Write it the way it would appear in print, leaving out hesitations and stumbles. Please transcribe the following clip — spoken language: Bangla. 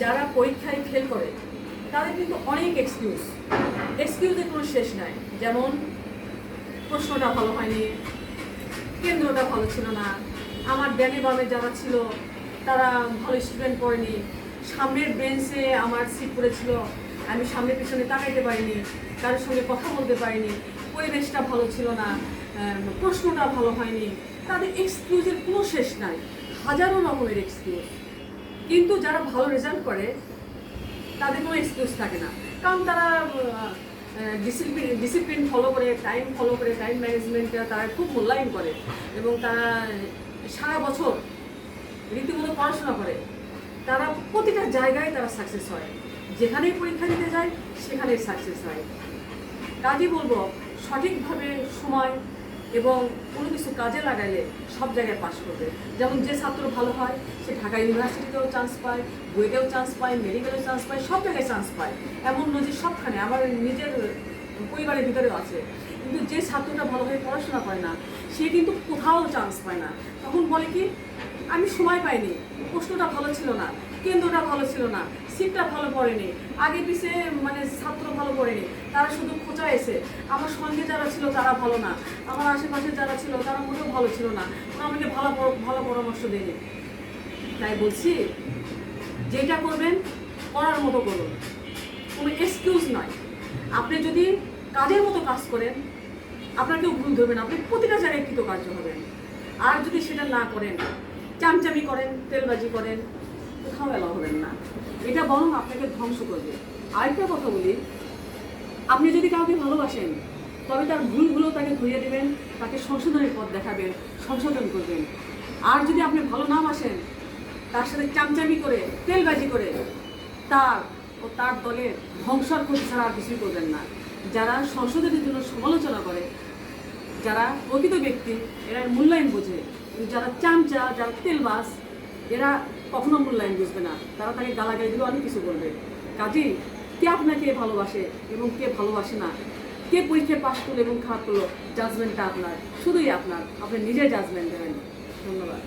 যারা পরীক্ষায় ফেল করে তাদের কিন্তু অনেক এক্সকিউজের কোনো শেষ নাই। যেমন প্রশ্নটা ভালো হয়নি, কেন্দ্রটা ভালো ছিল না, আমার ডানে বামে যারা ছিল তারা ভালো স্টুডেন্ট পড়েনি, সামনের বেঞ্চে আমার সিট পড়েছিল, আমি সামনে পিছনে তাকাইতে পারিনি, কারোর সঙ্গে কথা বলতে পারিনি, পরিবেশটা ভালো ছিল না, প্রশ্নটা ভালো হয়নি। তাদের এক্সকিউজের কোনো শেষ নাই, হাজারো রকমের এক্সকিউজ। কিন্তু যারা ভালো রেজাল্ট করে তাদের কোনো এক্সকিউজ থাকে না, কারণ তারা ডিসিপ্লিন ফলো করে, টাইম ফলো করে, টাইম ম্যানেজমেন্টটা তারা খুব মূল্যায়ন করে এবং তারা সারা বছর রীতিমতো পড়াশোনা করে। তারা প্রতিটা জায়গায় তারা সাকসেস হয়, যেখানেই পরীক্ষা দিতে যায় সেখানেই সাকসেস হয়। কাজই বলবো সঠিকভাবে সময় এবং কোনো কিছু কাজে লাগাইলে সব জায়গায় পাস করবে। যেমন যে ছাত্র ভালো হয় সে ঢাকা ইউনিভার্সিটিতেও চান্স পায়, বুয়েটেও চান্স পায়, মেডিকেলেও চান্স পায়, সব জায়গায় চান্স পায়। এমন নয় যে সবখানে, আমার নিজের পরিবারের ভিতরেও আছে। কিন্তু যে ছাত্রটা ভালোভাবে পড়াশোনা করে না সে কিন্তু কোথাও চান্স পায় না। তখন বলে কি, আমি সময় পাইনি, প্রশ্নটা ভালো ছিল না, কেন্দ্রটা ভালো ছিল না, সিটটা ভালো পড়েনি, আগে পিছে ছাত্র ভালো পড়েনি, তারা শুধু খোঁচা এসে, আমার সঙ্গে যারা ছিল তারা ভালো না, আমার আশেপাশে যারা ছিল তারা মোটেও ভালো ছিল না, ওরা আমাকে ভালো পরামর্শ দেয়নি। তাই বলছি, যেটা করবেন করার মতো করুন, কোনো এক্সকিউজ নয়। আপনি যদি কাজের মতো কাজ করেন আপনার কেউ ভুল ধরবেন, আপনি প্রতিটা জায়গায় কৃতকার্য হবেন। আর যদি সেটা না করেন, চামচামি করেন, তেলবাজি করেন, কোথাও এলাও হবেন না। এটা বরং আপনাকে ধ্বংস করবে। আরেকটা কথা বলি, আপনি যদি কাউকে ভালোবাসেন তবে তার ভুলগুলো তাকে ধরিয়ে দেবেন, তাকে সংশোধনের পথ দেখাবেন, সংশোধন করবেন। আর যদি আপনি ভালো না বাসেন, তার সাথে চামচামি করে, তেলবাজি করে তার ও তার দলের ধ্বংসর ক্ষতি ছাড়া আর কিছুই করবেন না। যারা সংশোধনের জন্য সমালোচনা করে, যারা প্রকৃত ব্যক্তি, এরা মূল্যায়ন বোঝে। যারা চামচা, যারা তেলবাজ, এরা কখনো মূল্যায়ন বুঝবে না, তারা তাকে গালাগালি দিলে অনেক কিছু করবে। কাজেই কে আপনাকে ভালোবাসে এবং কে ভালোবাসে না, কে পরীক্ষায় পাশ করলো এবং খারাপ করলো, জাজমেন্টটা আপনার, শুধুই আপনার। আপনি নিজে জাজমেন্ট দেবেন। ধন্যবাদ।